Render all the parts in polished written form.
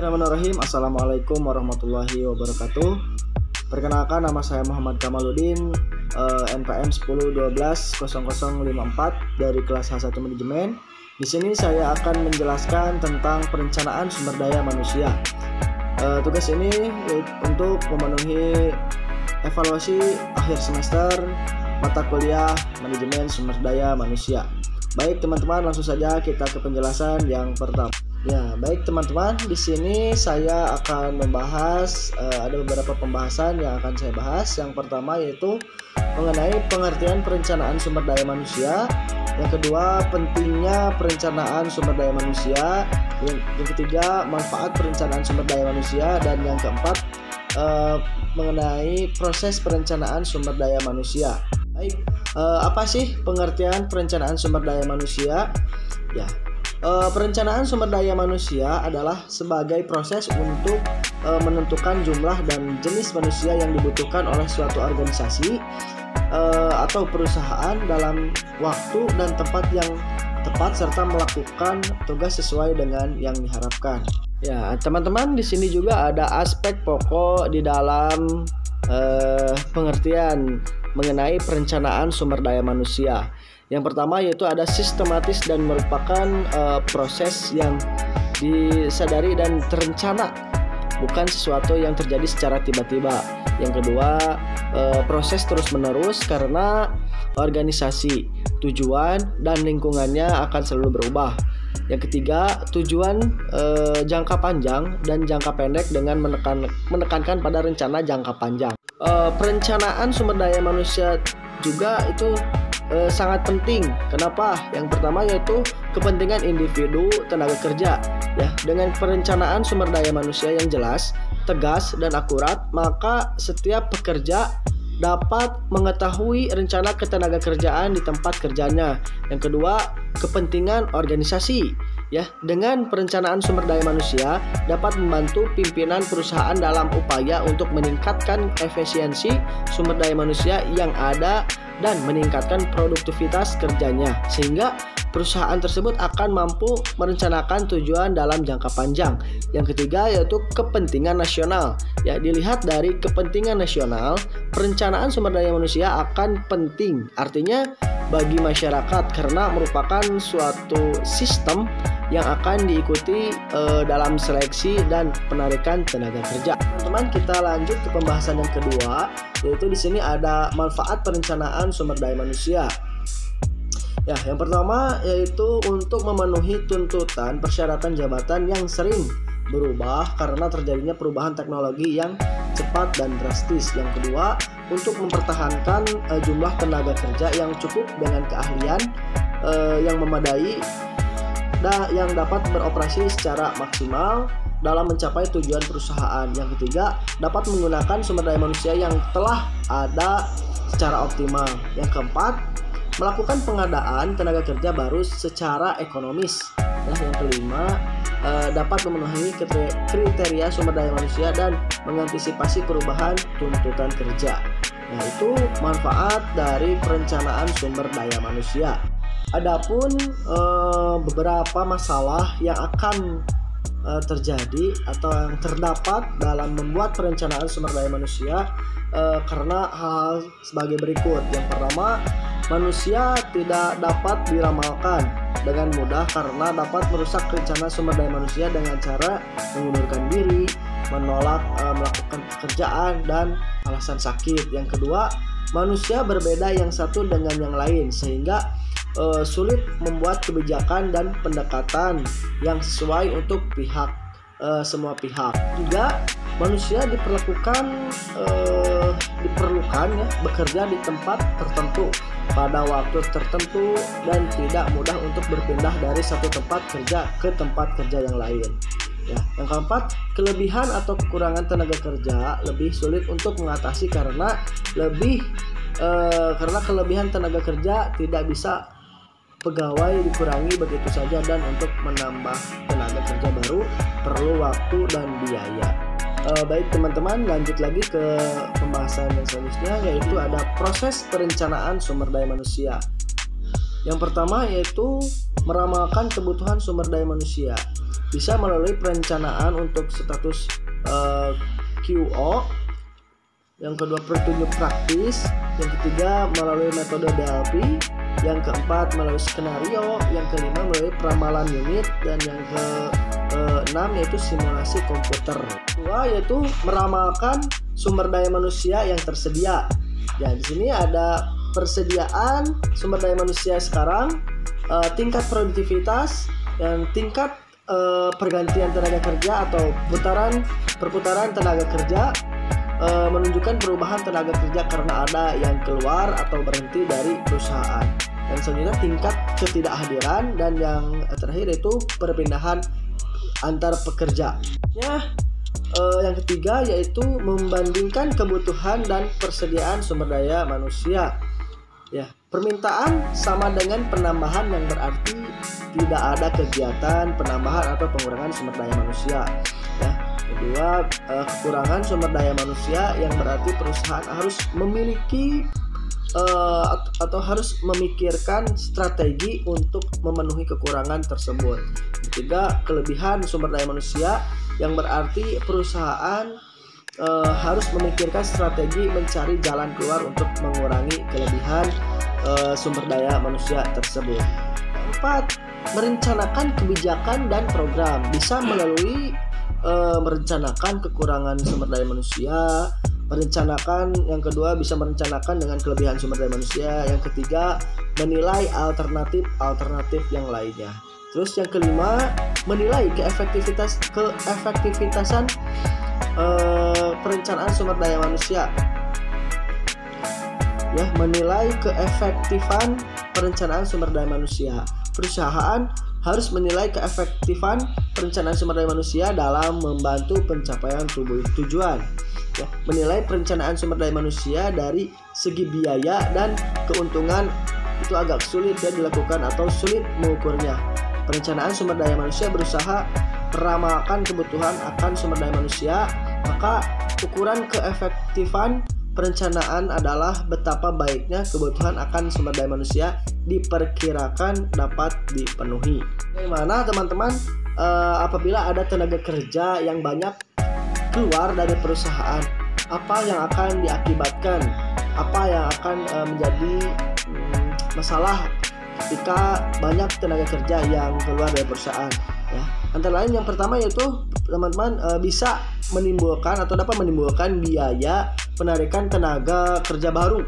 Bismillahirrahmanirrahim. Assalamualaikum warahmatullahi wabarakatuh. Perkenalkan, nama saya Muhammad Kamaluddin, NPM 10120054 dari kelas H1 Manajemen. Di sini saya akan menjelaskan tentang perencanaan sumber daya manusia. Tugas ini untuk memenuhi evaluasi akhir semester mata kuliah manajemen sumber daya manusia. Baik teman-teman, langsung saja kita ke penjelasan yang pertama. Ya, baik teman-teman, di sini saya akan membahas ada beberapa pembahasan yang akan saya bahas. Yang pertama yaitu mengenai pengertian perencanaan sumber daya manusia. Yang kedua, pentingnya perencanaan sumber daya manusia. Yang ketiga, manfaat perencanaan sumber daya manusia. Dan yang keempat, mengenai proses perencanaan sumber daya manusia. Baik, apa sih pengertian perencanaan sumber daya manusia? Ya, perencanaan sumber daya manusia adalah sebagai proses untuk menentukan jumlah dan jenis manusia yang dibutuhkan oleh suatu organisasi atau perusahaan dalam waktu dan tempat yang tepat serta melakukan tugas sesuai dengan yang diharapkan. Ya, teman-teman, di sini juga ada aspek pokok di dalam pengertian mengenai perencanaan sumber daya manusia. Yang pertama yaitu ada sistematis dan merupakan proses yang disadari dan terencana, bukan sesuatu yang terjadi secara tiba-tiba. Yang kedua, proses terus-menerus karena organisasi, tujuan, dan lingkungannya akan selalu berubah. Yang ketiga, tujuan jangka panjang dan jangka pendek dengan menekankan pada rencana jangka panjang. Perencanaan sumber daya manusia juga itu sangat penting. Kenapa? Yang pertama yaitu kepentingan individu tenaga kerja. Ya, dengan perencanaan sumber daya manusia yang jelas, tegas, dan akurat, maka setiap pekerja dapat mengetahui rencana ketenaga kerjaan di tempat kerjanya. Yang kedua, kepentingan organisasi. Ya, dengan perencanaan sumber daya manusia dapat membantu pimpinan perusahaan dalam upaya untuk meningkatkan efisiensi sumber daya manusia yang ada dan meningkatkan produktivitas kerjanya, sehingga perusahaan tersebut akan mampu merencanakan tujuan dalam jangka panjang. Yang ketiga yaitu kepentingan nasional. Ya, dilihat dari kepentingan nasional, perencanaan sumber daya manusia akan penting. Artinya bagi masyarakat karena merupakan suatu sistem yang akan diikuti dalam seleksi dan penarikan tenaga kerja. Teman-teman, kita lanjut ke pembahasan yang kedua, yaitu di sini ada manfaat perencanaan sumber daya manusia. Ya, yang pertama yaitu untuk memenuhi tuntutan persyaratan jabatan yang sering berubah karena terjadinya perubahan teknologi yang cepat dan drastis. Yang kedua, untuk mempertahankan jumlah tenaga kerja yang cukup dengan keahlian yang memadai yang dapat beroperasi secara maksimal dalam mencapai tujuan perusahaan. Yang ketiga, dapat menggunakan sumber daya manusia yang telah ada secara optimal. Yang keempat, melakukan pengadaan tenaga kerja baru secara ekonomis. Yang kelima, dapat memenuhi kriteria sumber daya manusia dan mengantisipasi perubahan tuntutan kerja. Nah, itu manfaat dari perencanaan sumber daya manusia. Adapun beberapa masalah yang akan terjadi atau yang terdapat dalam membuat perencanaan sumber daya manusia karena hal sebagai berikut. Yang pertama, manusia tidak dapat diramalkan dengan mudah karena dapat merusak rencana sumber daya manusia dengan cara mengundurkan diri, menolak melakukan pekerjaan, dan alasan sakit. Yang kedua, manusia berbeda yang satu dengan yang lain sehingga sulit membuat kebijakan dan pendekatan yang sesuai untuk semua pihak. Juga manusia diperlukan ya bekerja di tempat tertentu pada waktu tertentu dan tidak mudah untuk berpindah dari satu tempat kerja ke tempat kerja yang lain. Ya, yang keempat, kelebihan atau kekurangan tenaga kerja lebih sulit untuk mengatasi karena kelebihan tenaga kerja tidak bisa pegawai dikurangi begitu saja, dan untuk menambah tenaga kerja baru perlu waktu dan biaya. Baik teman-teman, lanjut lagi ke pembahasan yang selanjutnya, yaitu ada proses perencanaan sumber daya manusia. Yang pertama yaitu meramalkan kebutuhan sumber daya manusia. bisa melalui perencanaan untuk status QO, yang kedua petunjuk praktis, yang ketiga melalui metode DLP, yang keempat melalui skenario, yang kelima melalui peramalan unit, dan yang keenam yaitu simulasi komputer. Kedua yaitu meramalkan sumber daya manusia yang tersedia. Ya, di sini ada persediaan sumber daya manusia sekarang, tingkat produktivitas, dan tingkat pergantian tenaga kerja atau perputaran tenaga kerja, menunjukkan perubahan tenaga kerja karena ada yang keluar atau berhenti dari perusahaan. Dan selanjutnya tingkat ketidakhadiran, dan yang terakhir itu perpindahan antar pekerja. Yang ketiga yaitu membandingkan kebutuhan dan persediaan sumber daya manusia. Ya, permintaan sama dengan penambahan, yang berarti tidak ada kegiatan penambahan atau pengurangan sumber daya manusia. Ya, kedua kekurangan sumber daya manusia, yang berarti perusahaan harus memiliki atau harus memikirkan strategi untuk memenuhi kekurangan tersebut. Ketiga, kelebihan sumber daya manusia, yang berarti perusahaan harus memikirkan strategi mencari jalan keluar untuk mengurangi kelebihan sumber daya manusia tersebut. Keempat, merencanakan kebijakan dan program, bisa melalui merencanakan kekurangan sumber daya manusia. Yang kedua bisa merencanakan dengan kelebihan sumber daya manusia. Yang ketiga, menilai alternatif yang lainnya. Terus yang kelima, menilai keefektivitasan perencanaan sumber daya manusia. Ya, menilai keefektifan perencanaan sumber daya manusia. Perusahaan harus menilai keefektifan perencanaan sumber daya manusia dalam membantu pencapaian tujuan. Ya, menilai perencanaan sumber daya manusia dari segi biaya dan keuntungan itu agak sulit ya dilakukan atau sulit mengukurnya. Perencanaan sumber daya manusia berusaha meramalkan kebutuhan akan sumber daya manusia, maka ukuran keefektifan perencanaan adalah betapa baiknya kebutuhan akan sumber daya manusia diperkirakan dapat dipenuhi. Bagaimana teman-teman apabila ada tenaga kerja yang banyak keluar dari perusahaan, apa yang akan diakibatkan, apa yang akan menjadi masalah ketika banyak tenaga kerja yang keluar dari perusahaan ya. Antara lain yang pertama yaitu teman-teman bisa menimbulkan atau dapat menimbulkan biaya penarikan tenaga kerja baru.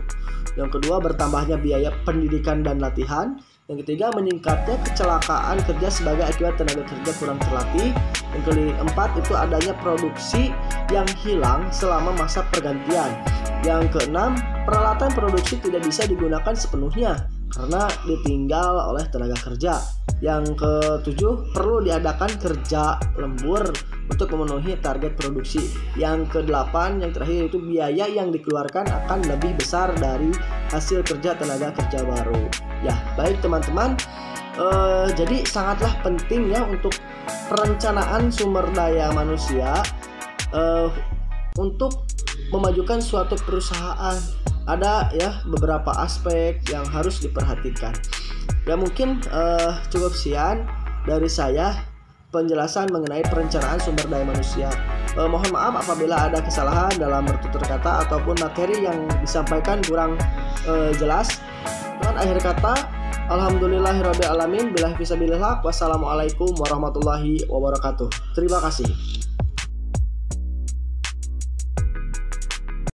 Yang kedua, bertambahnya biaya pendidikan dan latihan. Yang ketiga, meningkatnya kecelakaan kerja sebagai akibat tenaga kerja kurang terlatih. Yang keempat, itu adanya produksi yang hilang selama masa pergantian. Yang keenam, peralatan produksi tidak bisa digunakan sepenuhnya karena ditinggal oleh tenaga kerja. Yang ketujuh, perlu diadakan kerja lembur untuk memenuhi target produksi. Yang kedelapan, yang terakhir itu biaya yang dikeluarkan akan lebih besar dari hasil kerja tenaga kerja baru. Ya, baik teman-teman. Jadi sangatlah penting ya untuk perencanaan sumber daya manusia untuk memajukan suatu perusahaan. Ada ya beberapa aspek yang harus diperhatikan. Ya mungkin cukup sekian dari saya penjelasan mengenai perencanaan sumber daya manusia. Mohon maaf apabila ada kesalahan dalam bertutur kata ataupun materi yang disampaikan kurang jelas. Dan akhir kata, alhamdulillahirabbil alamin, billahi fisabilillah, wassalamualaikum warahmatullahi wabarakatuh. Terima kasih.